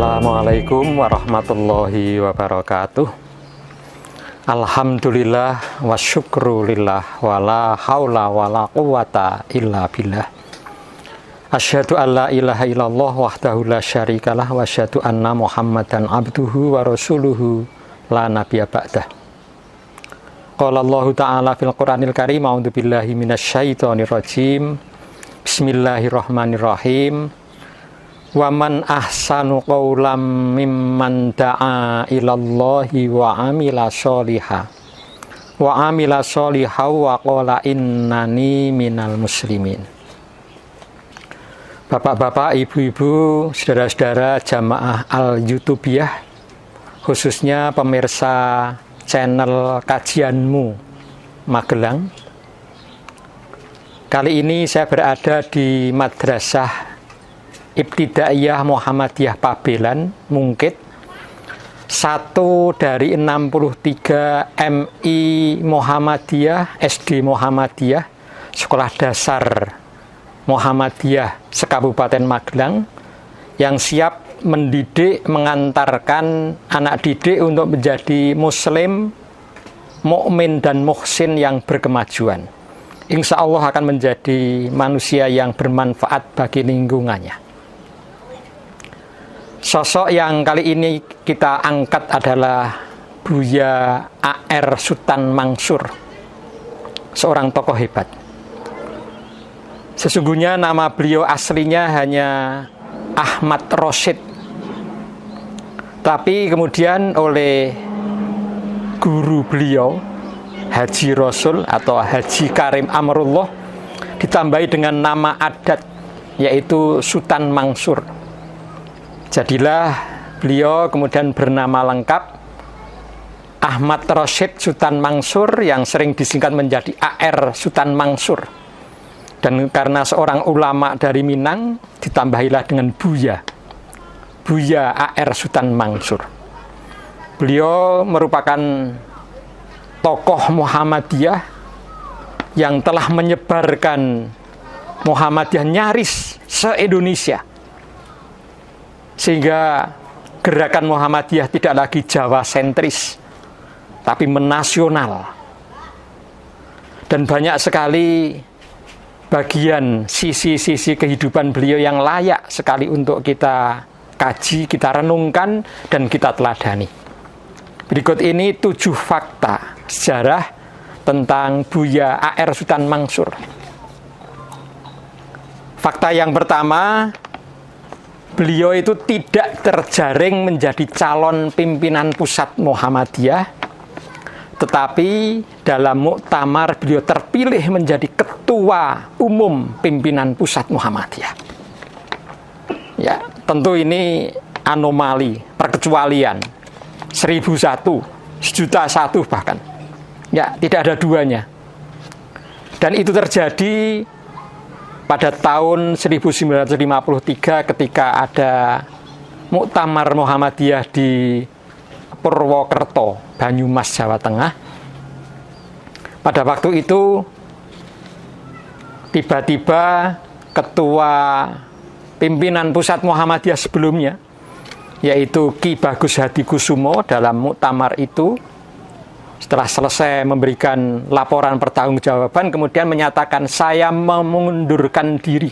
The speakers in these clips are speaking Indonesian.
Assalamualaikum warahmatullahi wabarakatuh. Alhamdulillah wa syukrulillah wa la haula wa la quwata illa billah. Asyhadu an la ilaha illallah wahdahu la syarikalah wa asyhadu anna Muhammadan abduhu wa rasuluhu la nabiyya ba'dah. Qala Allah Ta'ala fil Qur'anil Karim, a'udzu billahi minasyaitonir rajim. Bismillahirrahmanirrahim. Wa man ahsanu qawlam mimman da'a ilallahi wa amila sholiha wa qala innani minal muslimin. Bapak-bapak, ibu-ibu, saudara-saudara jamaah Al-Yutubiyah, khususnya pemirsa channel Kajianmu Magelang. Kali ini saya berada di Madrasah Ibtidaiyah Muhammadiyah Pabelan, Mungkit, satu dari 63 MI Muhammadiyah, SD Muhammadiyah, Sekolah Dasar Muhammadiyah sekabupaten Magelang, yang siap mendidik, mengantarkan anak didik untuk menjadi muslim, mukmin dan muhsin yang berkemajuan. Insya Allah akan menjadi manusia yang bermanfaat bagi lingkungannya. Sosok yang kali ini kita angkat adalah Buya A.R. Sutan Mangsur, seorang tokoh hebat. Sesungguhnya nama beliau aslinya hanya Ahmad Rosyid, tapi kemudian oleh guru beliau Haji Rasul atau Haji Karim Amrullah ditambahi dengan nama adat, yaitu Sutan Mangsur. Jadilah beliau kemudian bernama lengkap Ahmad Rosyid Sutan Mangsur, yang sering disingkat menjadi A.R. Sutan Mangsur. Dan karena seorang ulama dari Minang, ditambahilah dengan Buya A.R. Sutan Mangsur. Beliau merupakan tokoh Muhammadiyah yang telah menyebarkan Muhammadiyah nyaris se-Indonesia, sehingga gerakan Muhammadiyah tidak lagi Jawa sentris, tapi menasional. Dan banyak sekali bagian sisi-sisi kehidupan beliau yang layak sekali untuk kita kaji, kita renungkan, dan kita teladani. Berikut ini 7 fakta sejarah tentang Buya A.R. Sutan Mangsur. Fakta yang pertama, beliau itu tidak terjaring menjadi calon pimpinan pusat Muhammadiyah, tetapi dalam muktamar beliau terpilih menjadi ketua umum pimpinan pusat Muhammadiyah. Ya, tentu ini anomali, perkecualian. 1001, 1.001 bahkan. Ya, tidak ada duanya. Dan itu terjadi pada tahun 1953 ketika ada muktamar Muhammadiyah di Purwokerto, Banyumas, Jawa Tengah. Pada waktu itu tiba-tiba ketua pimpinan pusat Muhammadiyah sebelumnya, yaitu Ki Bagus Hadikusumo, dalam muktamar itu setelah selesai memberikan laporan pertanggungjawaban kemudian menyatakan, saya mengundurkan diri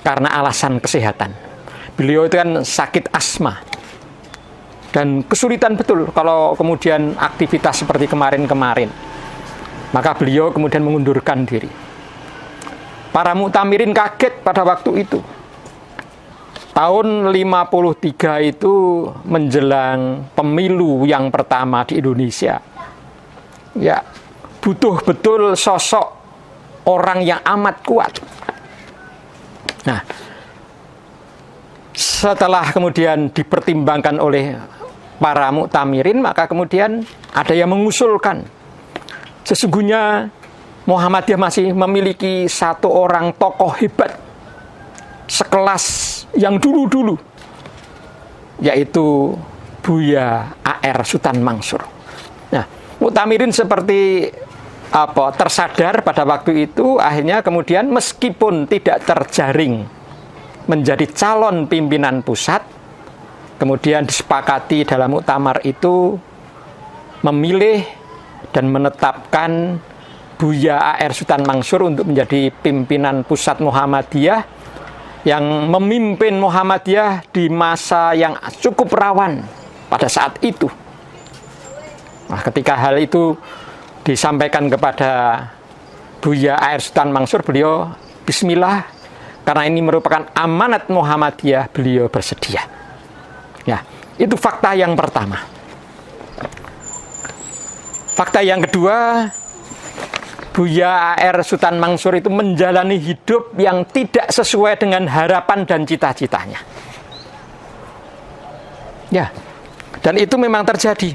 karena alasan kesehatan. Beliau itu kan sakit asma dan kesulitan betul kalau kemudian aktivitas seperti kemarin-kemarin. Maka beliau kemudian mengundurkan diri. Para muktamirin kaget pada waktu itu. Tahun 53 itu menjelang pemilu yang pertama di Indonesia. Ya, butuh betul sosok orang yang amat kuat. Nah, setelah kemudian dipertimbangkan oleh para muktamirin, maka kemudian ada yang mengusulkan, sesungguhnya Muhammadiyah masih memiliki satu orang tokoh hebat sekelas yang dulu-dulu, yaitu Buya A.R. Sutan Mangsur. Nah, muktamirin seperti tersadar pada waktu itu, akhirnya kemudian meskipun tidak terjaring menjadi calon pimpinan pusat, kemudian disepakati dalam muktamar itu memilih dan menetapkan Buya A.R. Sultan Mansur untuk menjadi pimpinan pusat Muhammadiyah yang memimpin Muhammadiyah di masa yang cukup rawan pada saat itu. Nah, ketika hal itu disampaikan kepada Buya A.R. Sultan Mansur, beliau bismillah, karena ini merupakan amanat Muhammadiyah, beliau bersedia. Ya, itu fakta yang pertama. Fakta yang kedua, Buya A.R. Sultan Mansur itu menjalani hidup yang tidak sesuai dengan harapan dan cita-citanya. Ya, dan itu memang terjadi.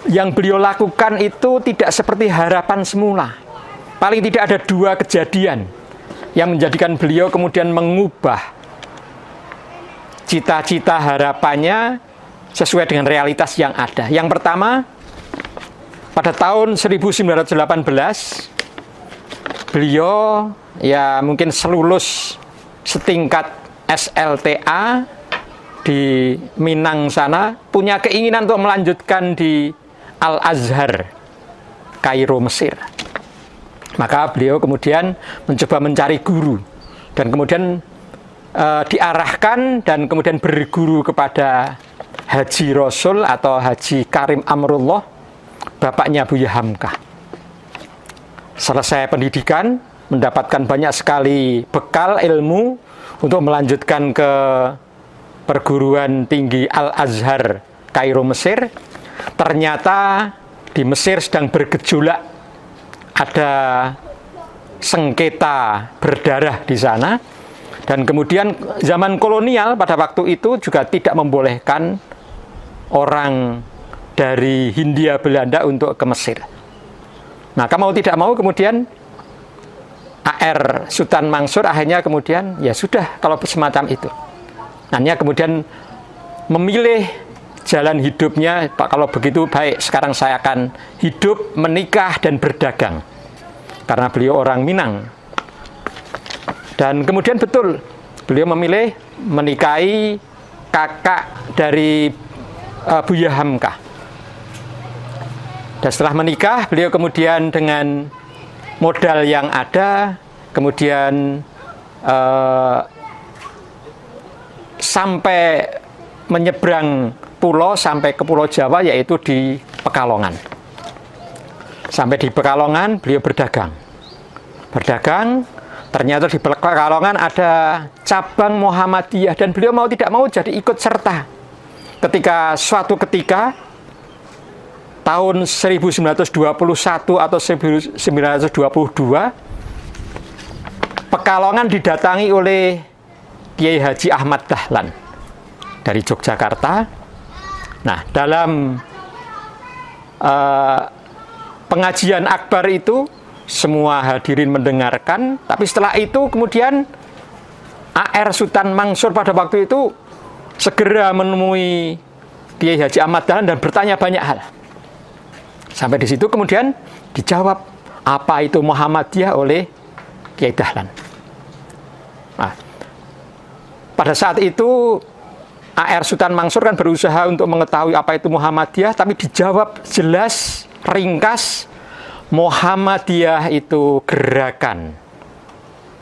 Yang beliau lakukan itu tidak seperti harapan semula. Paling tidak ada dua kejadian yang menjadikan beliau kemudian mengubah cita-cita harapannya sesuai dengan realitas yang ada. Yang pertama, pada tahun 1918, beliau ya mungkin selulus setingkat SLTA di Minang sana, punya keinginan untuk melanjutkan di Al-Azhar, Kairo, Mesir. Maka beliau kemudian mencoba mencari guru, dan kemudian diarahkan dan kemudian berguru kepada Haji Rasul atau Haji Karim Amrullah, bapaknya Buya Hamka. Selesai pendidikan, mendapatkan banyak sekali bekal ilmu untuk melanjutkan ke perguruan tinggi Al-Azhar, Kairo, Mesir. Ternyata di Mesir sedang bergejolak, ada sengketa berdarah di sana, dan kemudian zaman kolonial pada waktu itu juga tidak membolehkan orang dari Hindia Belanda untuk ke Mesir. Maka mau tidak mau kemudian A.R. Sultan Mansur akhirnya kemudian ya sudah kalau semacam itu. Hanya kemudian memilih jalan hidupnya, Pak, kalau begitu baik, sekarang saya akan hidup, menikah dan berdagang. Karena beliau orang Minang. Dan kemudian betul, beliau memilih menikahi kakak dari Buya Hamka. Dan setelah menikah, beliau kemudian dengan modal yang ada, kemudian sampai menyeberang pulau sampai ke Pulau Jawa, yaitu di Pekalongan. Sampai di Pekalongan, beliau berdagang. Ternyata di Pekalongan ada cabang Muhammadiyah, dan beliau mau tidak mau jadi ikut serta. Suatu ketika tahun 1921 atau 1922, Pekalongan didatangi oleh Kiai Haji Ahmad Dahlan dari Yogyakarta. Nah, dalam pengajian akbar itu semua hadirin mendengarkan, tapi setelah itu kemudian A.R. Sultan Mansur pada waktu itu segera menemui Kiai Haji Ahmad Dahlan dan bertanya banyak hal. Sampai di situ kemudian dijawab apa itu Muhammadiyah oleh Kiai Dahlan. Nah, pada saat itu A.R. Sultan Mansur kan berusaha untuk mengetahui apa itu Muhammadiyah, tapi dijawab jelas, ringkas, Muhammadiyah itu gerakan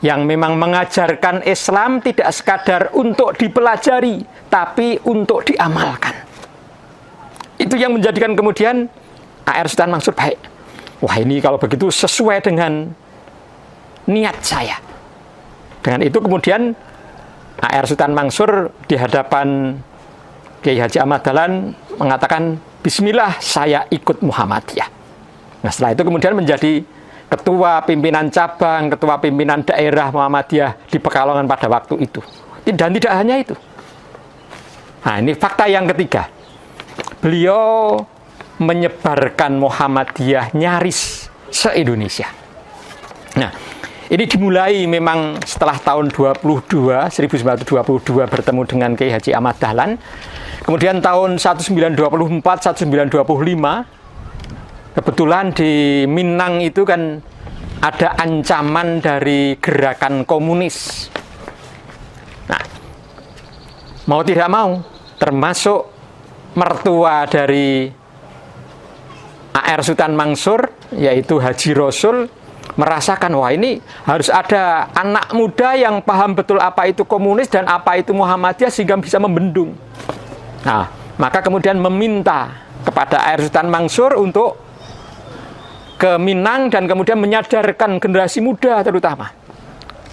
yang memang mengajarkan Islam tidak sekadar untuk dipelajari, tapi untuk diamalkan. Itu yang menjadikan kemudian A.R. Sultan Mansur baik. Wah, ini kalau begitu sesuai dengan niat saya. Dengan itu kemudian A.R. Sultan Mansur di hadapan Kiai Haji Ahmad Dahlan mengatakan, bismillah, saya ikut Muhammadiyah. Nah, setelah itu kemudian menjadi ketua pimpinan cabang, ketua pimpinan daerah Muhammadiyah di Pekalongan pada waktu itu. Dan tidak hanya itu. Nah, ini fakta yang ketiga. Beliau menyebarkan Muhammadiyah nyaris se-Indonesia. Nah, ini dimulai memang setelah tahun 1922 bertemu dengan Kiai Haji Ahmad Dahlan. Kemudian tahun 1924, 1925, kebetulan di Minang itu kan ada ancaman dari gerakan komunis. Nah, mau tidak mau, termasuk mertua dari A.R. Sultan Mansur, yaitu Haji Rasul, merasakan, wah ini harus ada anak muda yang paham betul apa itu komunis dan apa itu Muhammadiyah sehingga bisa membendung. Nah, maka kemudian meminta kepada A.R. Sultan Mansur untuk ke Minang dan kemudian menyadarkan generasi muda terutama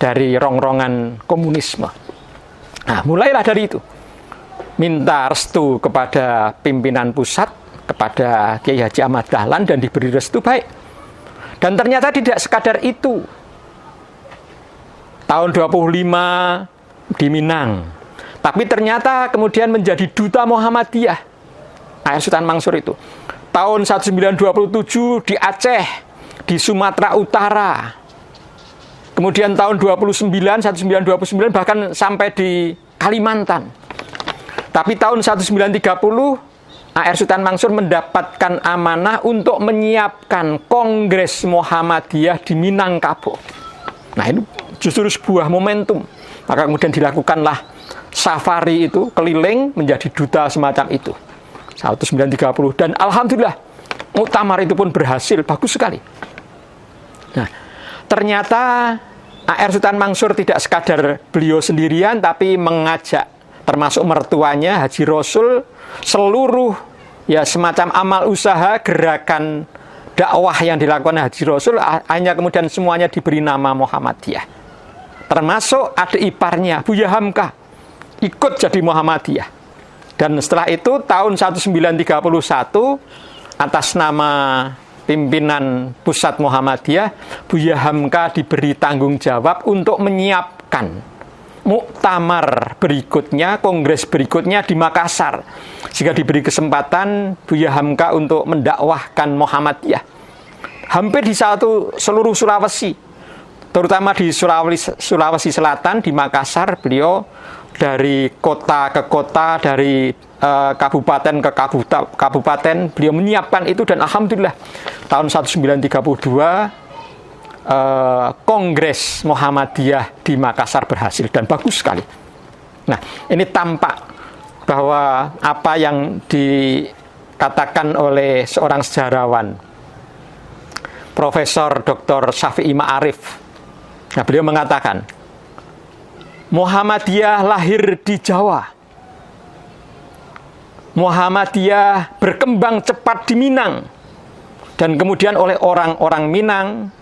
dari rongrongan komunisme. Nah, mulailah dari itu. Minta restu kepada pimpinan pusat, kepada Kiai Haji Ahmad Dahlan, dan diberi restu baik. Dan ternyata tidak sekadar itu. Tahun 25 di Minang. Tapi ternyata kemudian menjadi duta Muhammadiyah. A.R. Sultan Mansur itu. Tahun 1927 di Aceh, di Sumatera Utara. Kemudian tahun 1929 bahkan sampai di Kalimantan. Tapi tahun 1930 A.R. Sultan Mansur mendapatkan amanah untuk menyiapkan Kongres Muhammadiyah di Minangkabau. Nah, ini justru sebuah momentum. Maka kemudian dilakukanlah safari itu keliling menjadi duta semacam itu. 1930, dan alhamdulillah muktamar itu pun berhasil, bagus sekali. Nah, ternyata A.R. Sultan Mansur tidak sekadar beliau sendirian, tapi mengajak termasuk mertuanya Haji Rasul, seluruh ya semacam amal usaha gerakan dakwah yang dilakukan Haji Rasul, hanya kemudian semuanya diberi nama Muhammadiyah. Termasuk adik iparnya Buya Hamka ikut jadi Muhammadiyah. Dan setelah itu tahun 1931 atas nama pimpinan pusat Muhammadiyah, Buya Hamka diberi tanggung jawab untuk menyiapkan muktamar berikutnya, kongres berikutnya di Makassar. Sehingga diberi kesempatan Buya Hamka untuk mendakwahkan Muhammadiyah. Hampir di seluruh Sulawesi, terutama di Sulawesi Selatan, di Makassar, beliau dari kota ke kota, dari kabupaten ke kabupaten, beliau menyiapkan itu, dan alhamdulillah tahun 1932 Kongres Muhammadiyah di Makassar berhasil dan bagus sekali. Nah, ini tampak bahwa apa yang dikatakan oleh seorang sejarawan, Profesor Dr. Syafi'i Ma'arif. Nah, beliau mengatakan, Muhammadiyah lahir di Jawa. Muhammadiyah berkembang cepat di Minang. Dan kemudian oleh orang-orang Minang,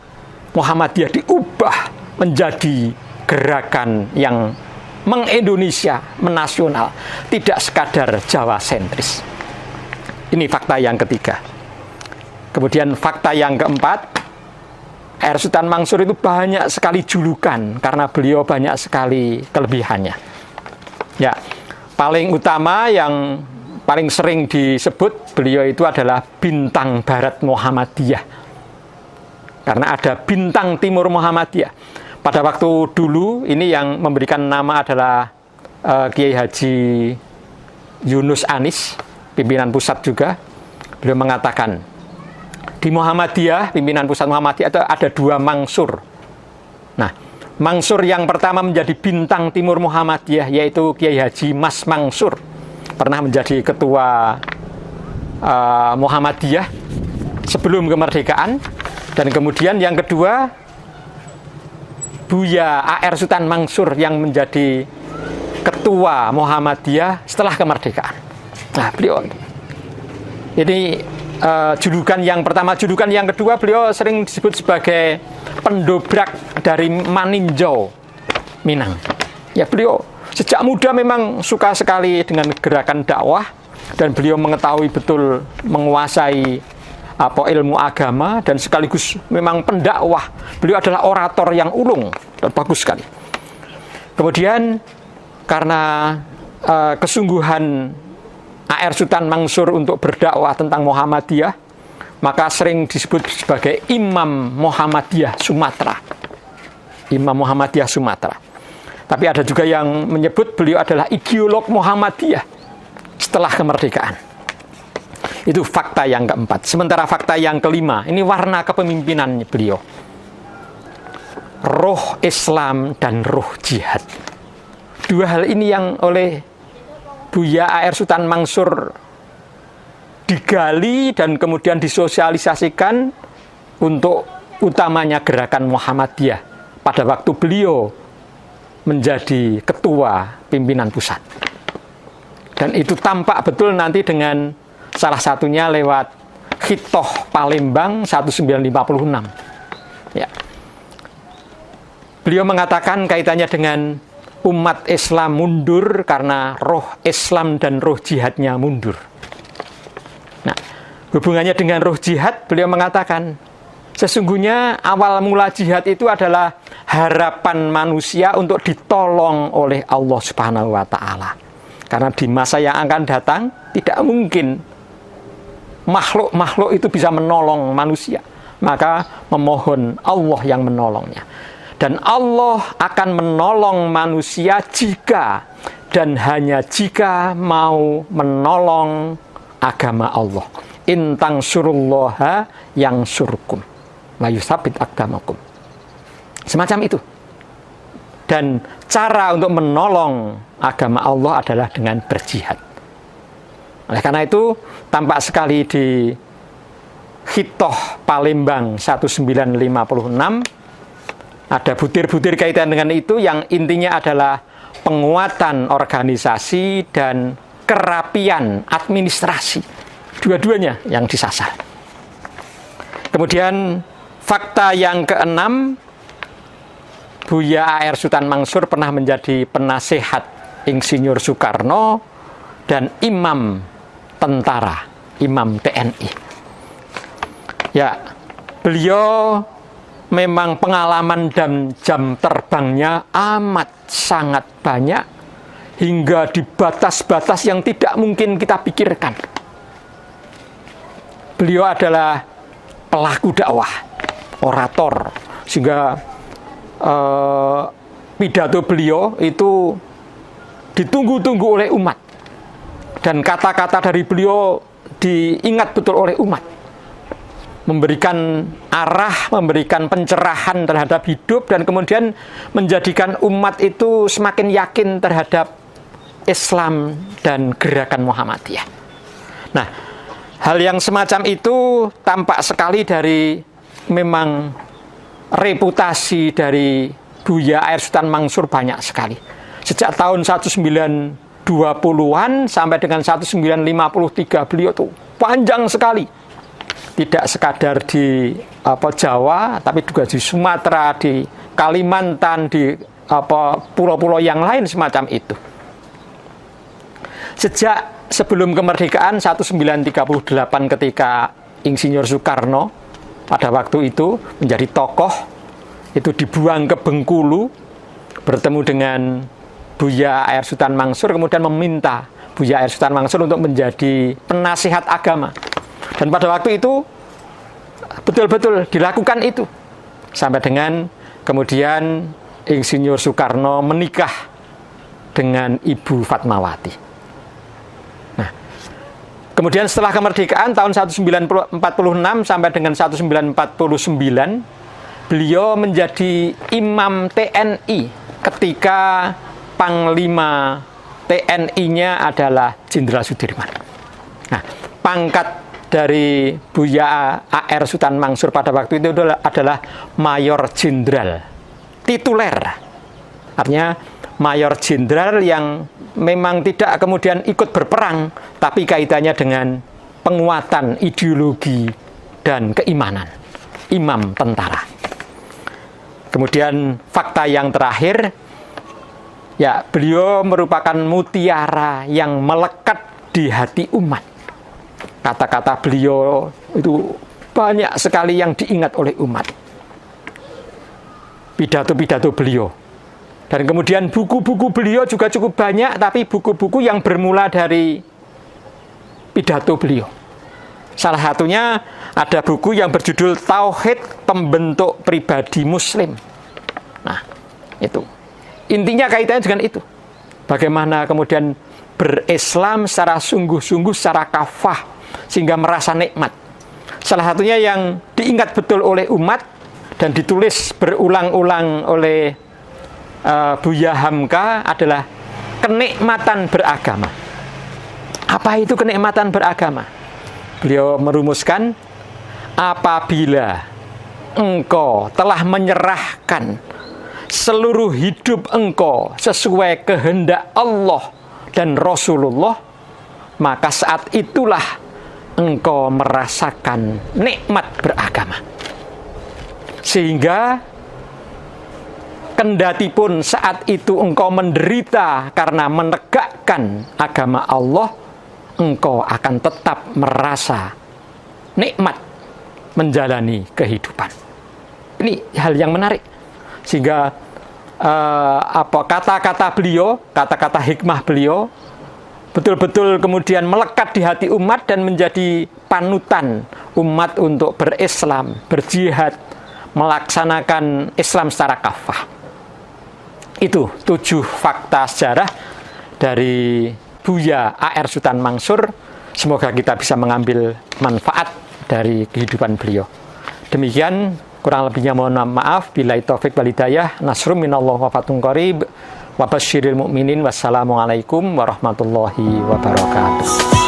Muhammadiyah diubah menjadi gerakan yang meng-Indonesia, menasional, tidak sekadar Jawa sentris. Ini fakta yang ketiga. Kemudian fakta yang keempat, A.R. Sultan Mansur itu banyak sekali julukan karena beliau banyak sekali kelebihannya. Ya, paling utama yang paling sering disebut beliau itu adalah Bintang Barat Muhammadiyah. Karena ada Bintang Timur Muhammadiyah. Pada waktu dulu ini yang memberikan nama adalah Kiai Haji Yunus Anis, pimpinan pusat juga. Beliau mengatakan, di Muhammadiyah, pimpinan pusat Muhammadiyah itu ada dua Mansur. Nah, Mansur yang pertama menjadi Bintang Timur Muhammadiyah, yaitu Kiai Haji Mas Mansur. Pernah menjadi ketua Muhammadiyah sebelum kemerdekaan. Dan kemudian yang kedua, Buya A.R. Sultan Mansur yang menjadi ketua Muhammadiyah setelah kemerdekaan. Nah, beliau ini julukan yang pertama. Julukan yang kedua, beliau sering disebut sebagai pendobrak dari Maninjau, Minang. Ya, beliau sejak muda memang suka sekali dengan gerakan dakwah, dan beliau mengetahui betul, menguasai ilmu agama, dan sekaligus memang pendakwah. Beliau adalah orator yang ulung dan bagus sekali. Kemudian karena kesungguhan A.R. Sultan Mansur untuk berdakwah tentang Muhammadiyah, maka sering disebut sebagai Imam Muhammadiyah Sumatera. Imam Muhammadiyah Sumatera. Tapi ada juga yang menyebut beliau adalah ideolog Muhammadiyah setelah kemerdekaan. Itu fakta yang keempat. Sementara fakta yang kelima, ini warna kepemimpinan beliau. Roh Islam dan roh jihad. Dua hal ini yang oleh Buya A.R. Sultan Mansur digali dan kemudian disosialisasikan untuk utamanya gerakan Muhammadiyah pada waktu beliau menjadi ketua pimpinan pusat. Dan itu tampak betul nanti dengan salah satunya lewat Khitoh Palembang 1956. Ya. Beliau mengatakan kaitannya dengan umat Islam mundur karena roh Islam dan roh jihadnya mundur. Nah, hubungannya dengan roh jihad, beliau mengatakan, sesungguhnya awal mula jihad itu adalah harapan manusia untuk ditolong oleh Allah Subhanahu wa Ta'ala. Karena di masa yang akan datang, tidak mungkin makhluk-makhluk itu bisa menolong manusia. Maka memohon Allah yang menolongnya. Dan Allah akan menolong manusia jika dan hanya jika mau menolong agama Allah. In tansurullaha yang surkum wa yusabit aqdamakum. Semacam itu. Dan cara untuk menolong agama Allah adalah dengan berjihad. Oleh karena itu, tampak sekali di Khitoh Palembang 1956 ada butir-butir kaitan dengan itu yang intinya adalah penguatan organisasi dan kerapian administrasi. Dua-duanya yang disasar. Kemudian fakta yang keenam, Buya A.R. Sultan Mansur pernah menjadi penasehat Insinyur Soekarno dan imam tentara, imam TNI. Ya, beliau memang pengalaman dan jam terbangnya amat sangat banyak hingga di batas-batas yang tidak mungkin kita pikirkan. Beliau adalah pelaku dakwah, orator, sehingga pidato beliau itu ditunggu-tunggu oleh umat dan kata-kata dari beliau diingat betul oleh umat. Memberikan arah, memberikan pencerahan terhadap hidup dan kemudian menjadikan umat itu semakin yakin terhadap Islam dan gerakan Muhammadiyah. Nah, hal yang semacam itu tampak sekali dari memang reputasi dari Buya A.R. Sultan Mansur banyak sekali. Sejak tahun 1920-an sampai dengan 1953 beliau tuh panjang sekali. Tidak sekadar di Jawa, tapi juga di Sumatera, di Kalimantan, di pulau-pulau yang lain semacam itu. Sejak sebelum kemerdekaan 1938 ketika Insinyur Soekarno pada waktu itu menjadi tokoh, itu dibuang ke Bengkulu, bertemu dengan Buya A.R. Sultan Mansur, kemudian meminta Buya A.R. Sultan Mansur untuk menjadi penasihat agama. Dan pada waktu itu betul-betul dilakukan itu sampai dengan kemudian Insinyur Soekarno menikah dengan Ibu Fatmawati. Nah, kemudian setelah kemerdekaan tahun 1946 sampai dengan 1949 beliau menjadi imam TNI ketika Panglima TNI-nya adalah Jenderal Sudirman. Nah, pangkat dari Buya A.R. Sultan Mansur pada waktu itu adalah Mayor Jenderal tituler. Artinya Mayor Jenderal yang memang tidak kemudian ikut berperang, tapi kaitannya dengan penguatan ideologi dan keimanan, imam tentara. Kemudian fakta yang terakhir, ya beliau merupakan mutiara yang melekat di hati umat. Kata-kata beliau itu banyak sekali yang diingat oleh umat. Pidato-pidato beliau. Dan kemudian buku-buku beliau juga cukup banyak, tapi buku-buku yang bermula dari pidato beliau. Salah satunya ada buku yang berjudul Tauhid Pembentuk Pribadi Muslim. Nah, itu. Intinya kaitannya dengan itu. Bagaimana kemudian berislam secara sungguh-sungguh, secara kafah, sehingga merasa nikmat. Salah satunya yang diingat betul oleh umat dan ditulis berulang-ulang oleh Buya Hamka adalah kenikmatan beragama. Apa itu kenikmatan beragama? Beliau merumuskan, apabila engkau telah menyerahkan seluruh hidup engkau sesuai kehendak Allah dan Rasulullah, maka saat itulah engkau merasakan nikmat beragama. Sehingga kendatipun saat itu engkau menderita karena menegakkan agama Allah, engkau akan tetap merasa nikmat menjalani kehidupan. Ini hal yang menarik. Sehingga kata-kata beliau, kata-kata hikmah beliau betul-betul kemudian melekat di hati umat dan menjadi panutan umat untuk berislam, berjihad, melaksanakan Islam secara kafah. Itu 7 fakta sejarah dari Buya A.R. Sultan Mansur. Semoga kita bisa mengambil manfaat dari kehidupan beliau. Demikian, kurang lebihnya mohon maaf. Billahi taufik wal hidayah. Nasrum minallah wa fatun qarib. Wa basyiril mu'minin. Wassalamualaikum warahmatullahi wabarakatuh.